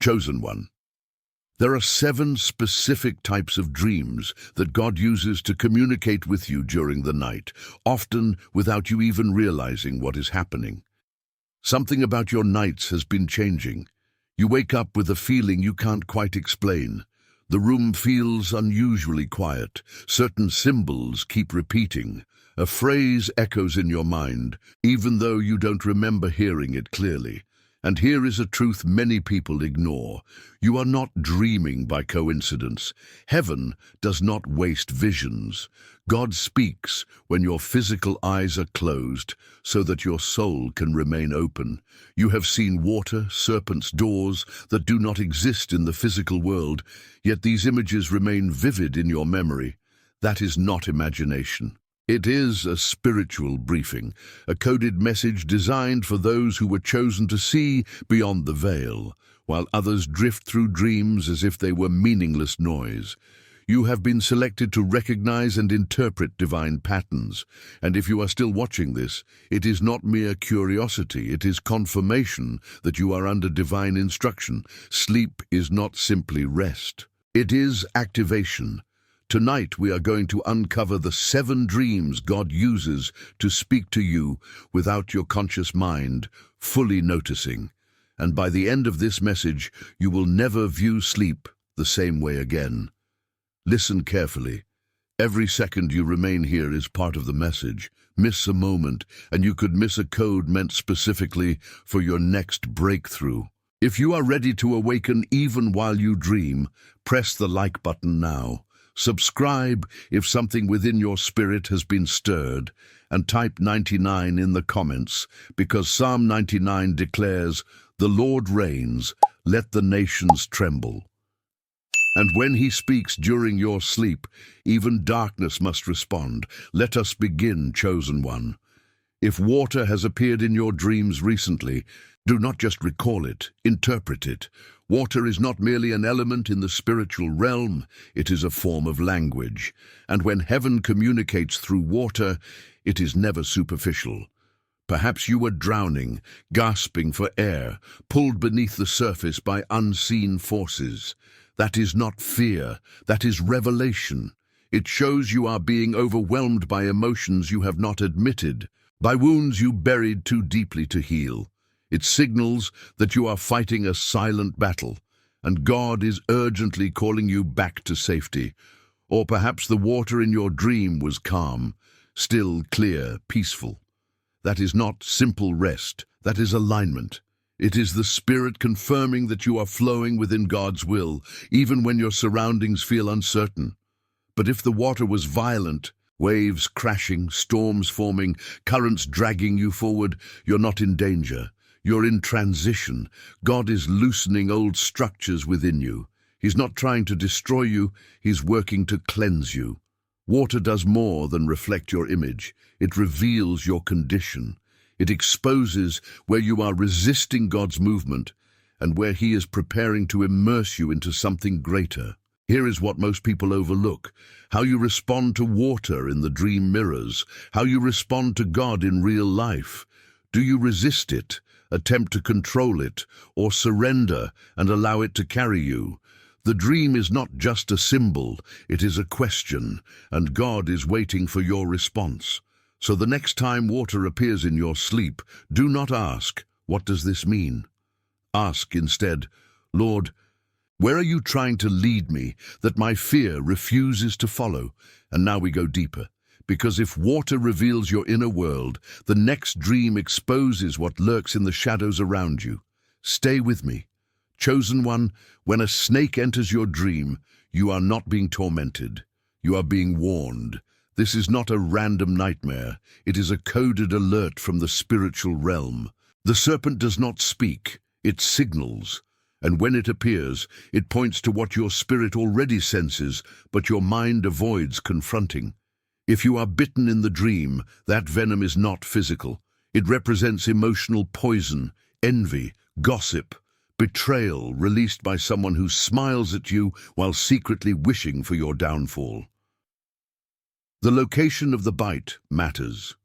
Chosen one. There are 7 specific types of dreams that God uses to communicate with you during the night, often without you even realizing what is happening. Something about your nights has been changing. You wake up with a feeling you can't quite explain. The room feels unusually quiet. Certain symbols keep repeating. A phrase echoes in your mind, even though you don't remember hearing it clearly. And here is a truth many people ignore. You are not dreaming by coincidence. Heaven does not waste visions. God speaks when your physical eyes are closed so that your soul can remain open. You have seen water, serpents, doors that do not exist in the physical world, yet these images remain vivid in your memory. That is not imagination. It is a spiritual briefing, a coded message designed for those who were chosen to see beyond the veil, while others drift through dreams as if they were meaningless noise. You have been selected to recognize and interpret divine patterns, and if you are still watching this, it is not mere curiosity, it is confirmation that you are under divine instruction. Sleep is not simply rest. It is activation. Tonight we are going to uncover the 7 dreams God uses to speak to you without your conscious mind fully noticing. And by the end of this message, you will never view sleep the same way again. Listen carefully. Every second you remain here is part of the message. Miss a moment, and you could miss a code meant specifically for your next breakthrough. If you are ready to awaken even while you dream, press the like button now. Subscribe if something within your spirit has been stirred, and type 99 in the comments, because Psalm 99 declares, "The Lord reigns, let the nations tremble." And when he speaks during your sleep, even darkness must respond. Let us begin, chosen one. If water has appeared in your dreams recently, do not just recall it, interpret it. Water is not merely an element in the spiritual realm, it is a form of language. And when heaven communicates through water, it is never superficial. Perhaps you were drowning, gasping for air, pulled beneath the surface by unseen forces. That is not fear, that is revelation. It shows you are being overwhelmed by emotions you have not admitted, by wounds you buried too deeply to heal. It signals that you are fighting a silent battle, and God is urgently calling you back to safety. Or perhaps the water in your dream was calm, still, clear, peaceful. That is not simple rest, that is alignment. It is the Spirit confirming that you are flowing within God's will, even when your surroundings feel uncertain. But if the water was violent, waves crashing, storms forming, currents dragging you forward, you're not in danger. You're in transition. God is loosening old structures within you. He's not trying to destroy you, he's working to cleanse you. Water does more than reflect your image. It reveals your condition. It exposes where you are resisting God's movement and where he is preparing to immerse you into something greater. Here is what most people overlook: how you respond to water in the dream mirrors, how you respond to God in real life. Do you resist it, attempt to control it, or surrender and allow it to carry you? The dream is not just a symbol, it is a question, and God is waiting for your response. So the next time water appears in your sleep, do not ask, "What does this mean?" Ask instead, "Lord, where are you trying to lead me that my fear refuses to follow?" And now we go deeper. Because if water reveals your inner world, the next dream exposes what lurks in the shadows around you. Stay with me. Chosen one, when a snake enters your dream, you are not being tormented. You are being warned. This is not a random nightmare. It is a coded alert from the spiritual realm. The serpent does not speak, it signals. And when it appears, it points to what your spirit already senses, but your mind avoids confronting. If you are bitten in the dream, that venom is not physical. It represents emotional poison, envy, gossip, betrayal released by someone who smiles at you while secretly wishing for your downfall. The location of the bite matters.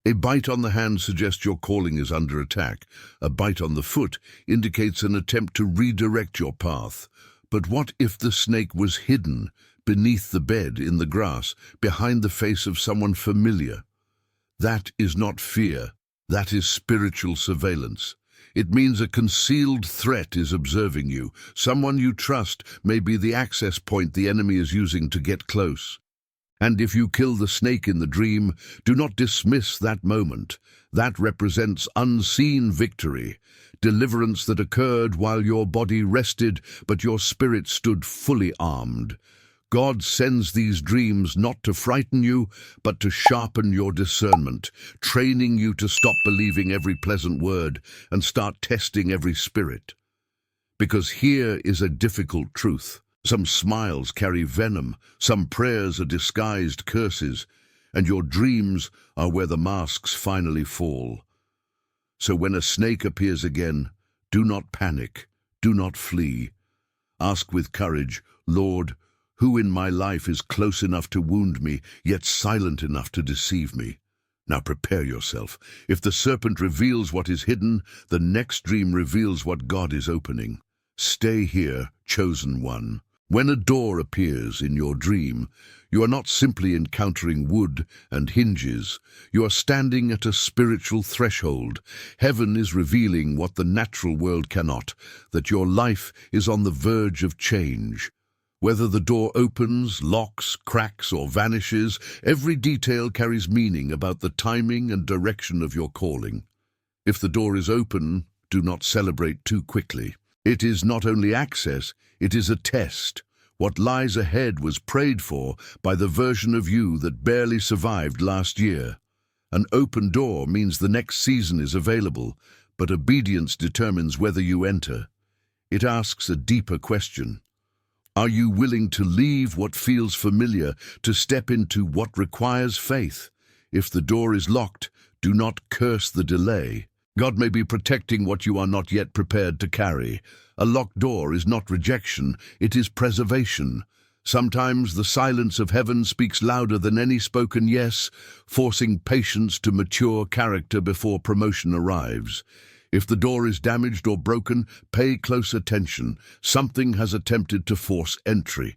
A bite on the hand suggests your calling is under attack. A bite on the foot indicates an attempt to redirect your path. But what if the snake was hidden beneath the bed, in the grass, behind the face of someone familiar? That is not fear. That is spiritual surveillance. It means a concealed threat is observing you. Someone you trust may be the access point the enemy is using to get close. And if you kill the snake in the dream, do not dismiss that moment. That represents unseen victory, deliverance that occurred while your body rested, but your spirit stood fully armed. God sends these dreams not to frighten you, but to sharpen your discernment, training you to stop believing every pleasant word and start testing every spirit. Because here is a difficult truth. Some smiles carry venom, some prayers are disguised curses, and your dreams are where the masks finally fall. So when a snake appears again, do not panic, do not flee. Ask with courage, Lord, who in my life is close enough to wound me, yet silent enough to deceive me? Now prepare yourself. If the serpent reveals what is hidden, the next dream reveals what God is opening. Stay here, chosen one. When a door appears in your dream, you are not simply encountering wood and hinges. You are standing at a spiritual threshold. Heaven is revealing what the natural world cannot, that your life is on the verge of change. Whether the door opens, locks, cracks, or vanishes, every detail carries meaning about the timing and direction of your calling. If the door is open, do not celebrate too quickly. It is not only access, it is a test. What lies ahead was prayed for by the version of you that barely survived last year. An open door means the next season is available, but obedience determines whether you enter. It asks a deeper question. Are you willing to leave what feels familiar to step into what requires faith? If the door is locked, do not curse the delay. God may be protecting what you are not yet prepared to carry. A locked door is not rejection, it is preservation. Sometimes the silence of heaven speaks louder than any spoken yes, forcing patience to mature character before promotion arrives. If the door is damaged or broken, pay close attention. Something has attempted to force entry.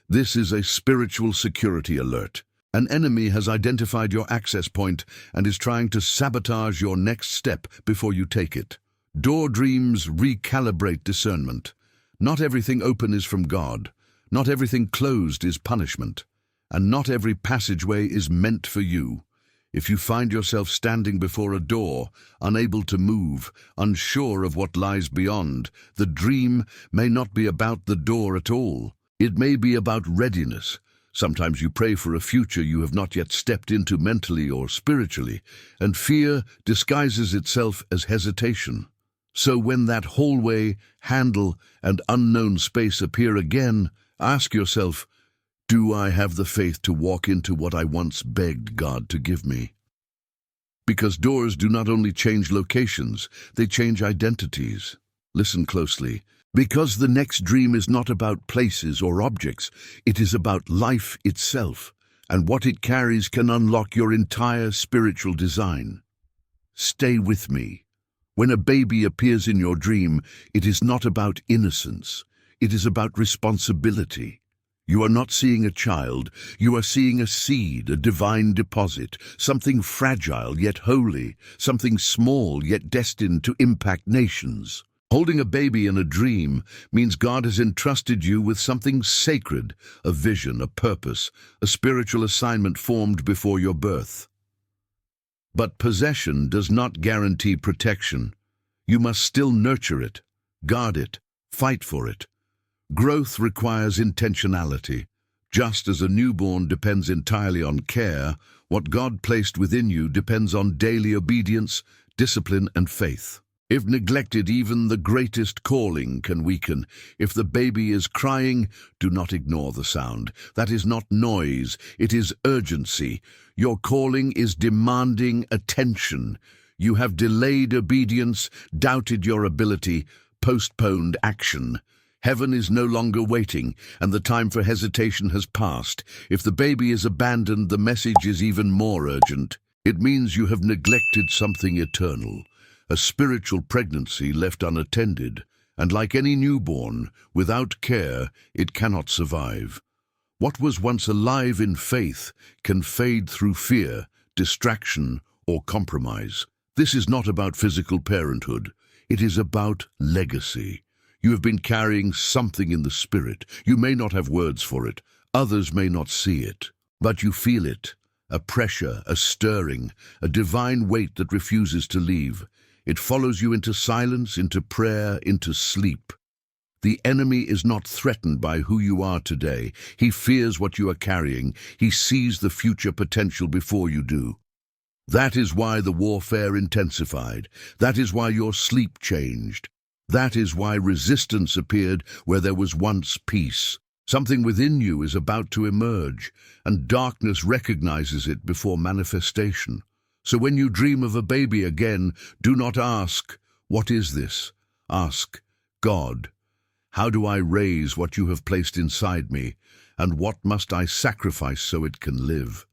This is a spiritual security alert. An enemy has identified your access point and is trying to sabotage your next step before you take it. Door dreams recalibrate discernment. Not everything open is from God. Not everything closed is punishment. And not every passageway is meant for you. If you find yourself standing before a door, unable to move, unsure of what lies beyond, the dream may not be about the door at all. It may be about readiness. Sometimes you pray for a future you have not yet stepped into mentally or spiritually, and fear disguises itself as hesitation. So when that hallway, handle, and unknown space appear again, ask yourself, do I have the faith to walk into what I once begged God to give me? Because doors do not only change locations, they change identities. Listen closely. Because the next dream is not about places or objects, it is about life itself, and what it carries can unlock your entire spiritual design. Stay with me. When a baby appears in your dream, it is not about innocence. It is about responsibility. You are not seeing a child, you are seeing a seed, a divine deposit, something fragile yet holy, something small yet destined to impact nations. Holding a baby in a dream means God has entrusted you with something sacred, a vision, a purpose, a spiritual assignment formed before your birth. But possession does not guarantee protection. You must still nurture it, guard it, fight for it. Growth requires intentionality. Just as a newborn depends entirely on care, what God placed within you depends on daily obedience, discipline, and faith. If neglected, even the greatest calling can weaken. If the baby is crying, do not ignore the sound. That is not noise, it is urgency. Your calling is demanding attention. You have delayed obedience, doubted your ability, postponed action. Heaven is no longer waiting, and the time for hesitation has passed. If the baby is abandoned, the message is even more urgent. It means you have neglected something eternal, a spiritual pregnancy left unattended, and like any newborn, without care, it cannot survive. What was once alive in faith can fade through fear, distraction, or compromise. This is not about physical parenthood. It is about legacy. You have been carrying something in the spirit. You may not have words for it. Others may not see it. But you feel it. A pressure, a stirring, a divine weight that refuses to leave. It follows you into silence, into prayer, into sleep. The enemy is not threatened by who you are today. He fears what you are carrying. He sees the future potential before you do. That is why the warfare intensified. That is why your sleep changed. That is why resistance appeared where there was once peace. Something within you is about to emerge, and darkness recognizes it before manifestation. So when you dream of a baby again, do not ask, "What is this?" Ask, "God, how do I raise what you have placed inside me, and what must I sacrifice so it can live?"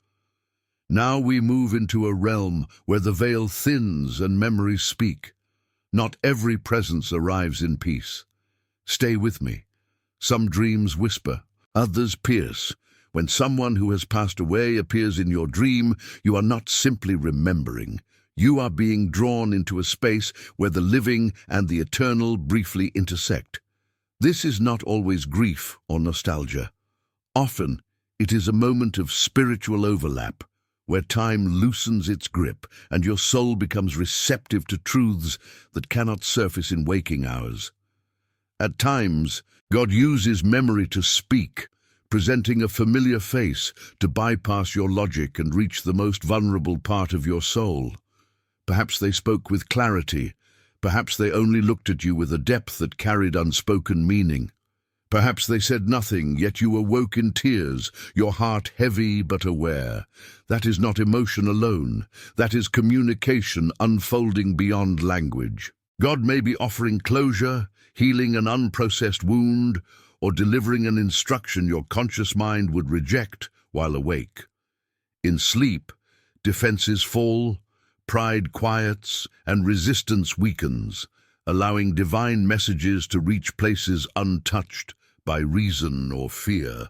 Now we move into a realm where the veil thins and memories speak. Not every presence arrives in peace. Stay with me. Some dreams whisper, others pierce. When someone who has passed away appears in your dream, you are not simply remembering. You are being drawn into a space where the living and the eternal briefly intersect. This is not always grief or nostalgia. Often, it is a moment of spiritual overlap, where time loosens its grip and your soul becomes receptive to truths that cannot surface in waking hours. At times, God uses memory to speak, presenting a familiar face to bypass your logic and reach the most vulnerable part of your soul. Perhaps they spoke with clarity. Perhaps they only looked at you with a depth that carried unspoken meaning. Perhaps they said nothing, yet you awoke in tears, your heart heavy but aware. That is not emotion alone. That is communication unfolding beyond language. God may be offering closure, healing an unprocessed wound, or delivering an instruction your conscious mind would reject while awake. In sleep, defenses fall, pride quiets, and resistance weakens, allowing divine messages to reach places untouched by reason or fear.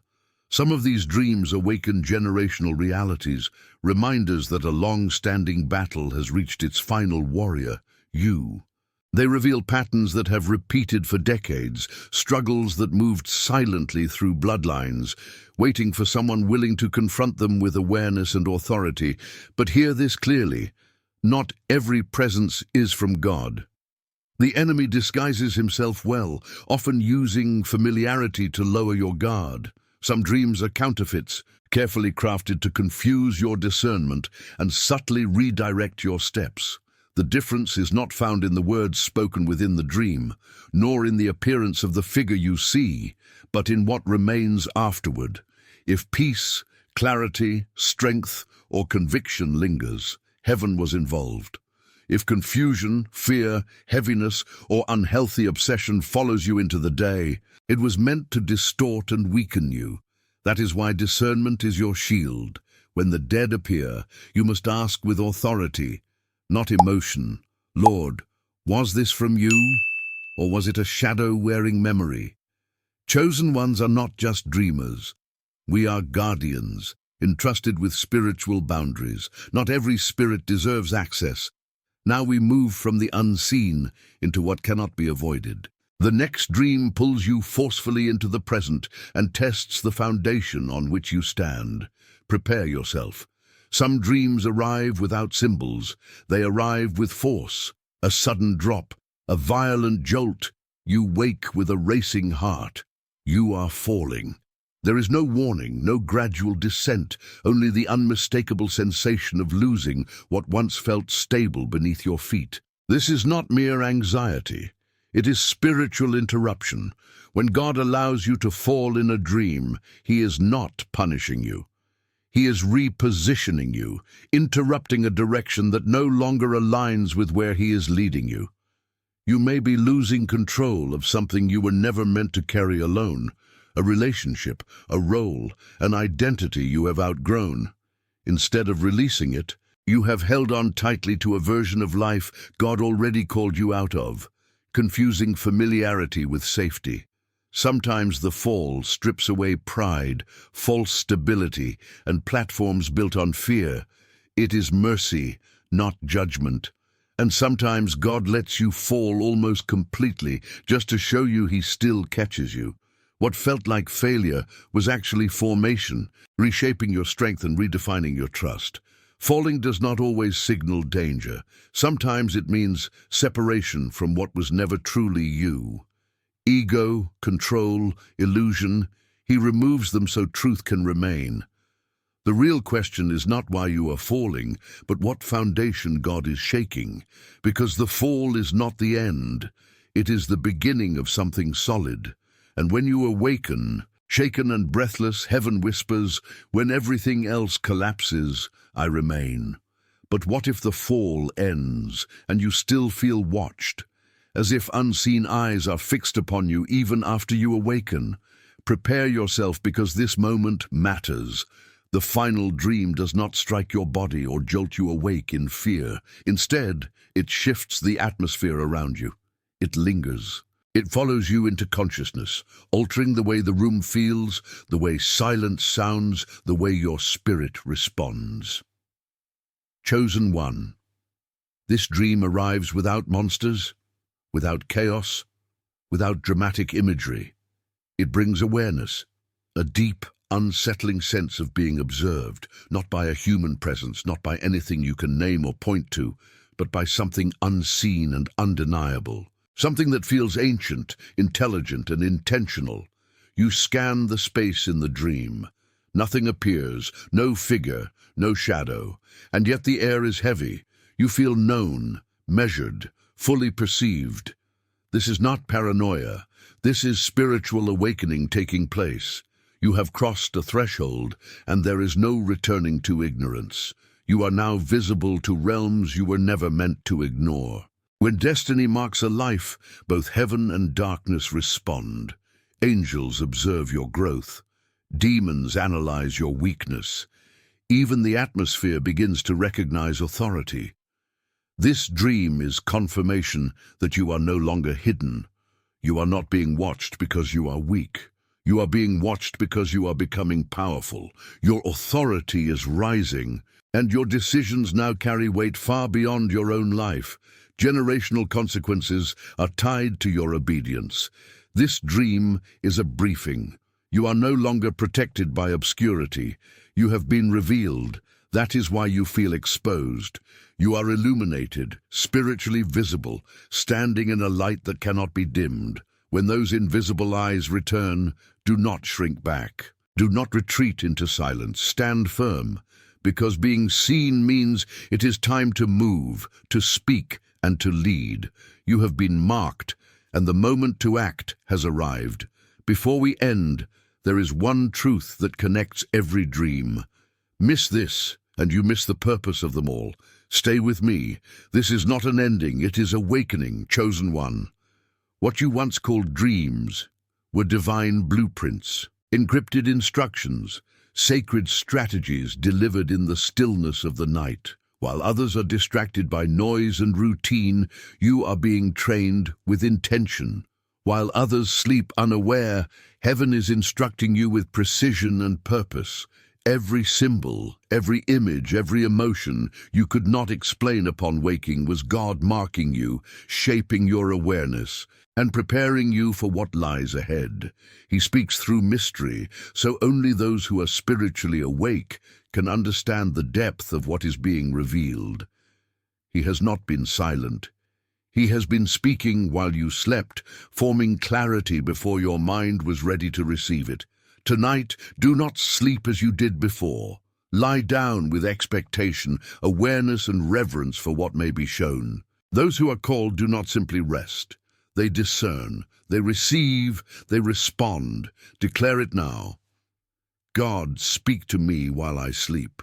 Some of these dreams awaken generational realities, reminders that a long-standing battle has reached its final warrior, you. They reveal patterns that have repeated for decades, struggles that moved silently through bloodlines, waiting for someone willing to confront them with awareness and authority. But hear this clearly, not every presence is from God. The enemy disguises himself well, often using familiarity to lower your guard. Some dreams are counterfeits, carefully crafted to confuse your discernment and subtly redirect your steps. The difference is not found in the words spoken within the dream, nor in the appearance of the figure you see, but in what remains afterward. If peace, clarity, strength, or conviction lingers, heaven was involved. If confusion, fear, heaviness, or unhealthy obsession follows you into the day, it was meant to distort and weaken you. That is why discernment is your shield. When the dead appear, you must ask with authority, not emotion, "Lord, was this from you, or was it a shadow-wearing memory?" Chosen ones are not just dreamers. We are guardians, entrusted with spiritual boundaries. Not every spirit deserves access. Now we move from the unseen into what cannot be avoided. The next dream pulls you forcefully into the present and tests the foundation on which you stand. Prepare yourself. Some dreams arrive without symbols. They arrive with force, a sudden drop, a violent jolt. You wake with a racing heart. You are falling. There is no warning, no gradual descent, only the unmistakable sensation of losing what once felt stable beneath your feet. This is not mere anxiety. It is spiritual interruption. When God allows you to fall in a dream, He is not punishing you. He is repositioning you, interrupting a direction that no longer aligns with where He is leading you. You may be losing control of something you were never meant to carry alone, a relationship, a role, an identity you have outgrown. Instead of releasing it, You have held on tightly to a version of life God already called you out of, confusing familiarity with safety. Sometimes the fall strips away pride, false stability, and platforms built on fear. It is mercy, not judgment. And sometimes God lets you fall almost completely just to show you He still catches you. What felt like failure was actually formation, reshaping your strength and redefining your trust. Falling does not always signal danger. Sometimes it means separation from what was never truly you. Ego, control, illusion, He removes them so truth can remain. The real question is not why you are falling, but what foundation God is shaking. Because the fall is not the end. It is the beginning of something solid. And when you awaken, shaken and breathless, heaven whispers, when everything else collapses, I remain. But what if the fall ends, and you still feel watched? As if unseen eyes are fixed upon you even after you awaken. Prepare yourself, because this moment matters. The final dream does not strike your body or jolt you awake in fear. Instead, it shifts the atmosphere around you. It lingers. It follows you into consciousness, altering the way the room feels, the way silence sounds, the way your spirit responds. Chosen one. This dream arrives without monsters, without chaos, without dramatic imagery. It brings awareness, a deep, unsettling sense of being observed, not by a human presence, not by anything you can name or point to, but by something unseen and undeniable. Something that feels ancient, intelligent, and intentional. You scan the space in the dream. Nothing appears, no figure, no shadow, and yet the air is heavy. You feel known, measured, fully perceived. This is not paranoia. This is spiritual awakening taking place. You have crossed a threshold, and there is no returning to ignorance. You are now visible to realms you were never meant to ignore. When destiny marks a life, both heaven and darkness respond. Angels observe your growth. Demons analyze your weakness. Even the atmosphere begins to recognize authority. This dream is confirmation that you are no longer hidden. You are not being watched because you are weak. You are being watched because you are becoming powerful. Your authority is rising, and your decisions now carry weight far beyond your own life. Generational consequences are tied to your obedience. This dream is a briefing. You are no longer protected by obscurity. You have been revealed. That is why you feel exposed. You are illuminated, spiritually visible, standing in a light that cannot be dimmed. When those invisible eyes return, do not shrink back. Do not retreat into silence. Stand firm, because being seen means it is time to move, to speak, and to lead. You have been marked, and the moment to act has arrived. Before we end, there is one truth that connects every dream. Miss this, and you miss the purpose of them all. Stay with me. This is not an ending, it is awakening, chosen one. What you once called dreams were divine blueprints, encrypted instructions, sacred strategies delivered in the stillness of the night. While others are distracted by noise and routine, you are being trained with intention. While others sleep unaware, heaven is instructing you with precision and purpose. Every symbol, every image, every emotion you could not explain upon waking was God marking you, shaping your awareness, and preparing you for what lies ahead. He speaks through mystery, so only those who are spiritually awake can understand the depth of what is being revealed. He has not been silent. He has been speaking while you slept, forming clarity before your mind was ready to receive it. Tonight, do not sleep as you did before. Lie down with expectation, awareness, and reverence for what may be shown. Those who are called do not simply rest. They discern, they receive, they respond. Declare it now. God, speak to me while I sleep.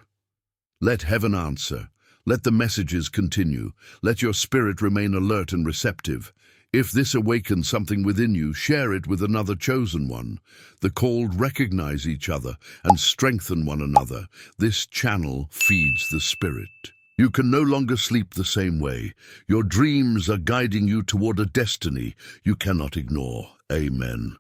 Let heaven answer. Let the messages continue. Let your spirit remain alert and receptive. If this awakens something within you, share it with another chosen one. The called recognize each other and strengthen one another. This channel feeds the spirit. You can no longer sleep the same way. Your dreams are guiding you toward a destiny you cannot ignore. Amen.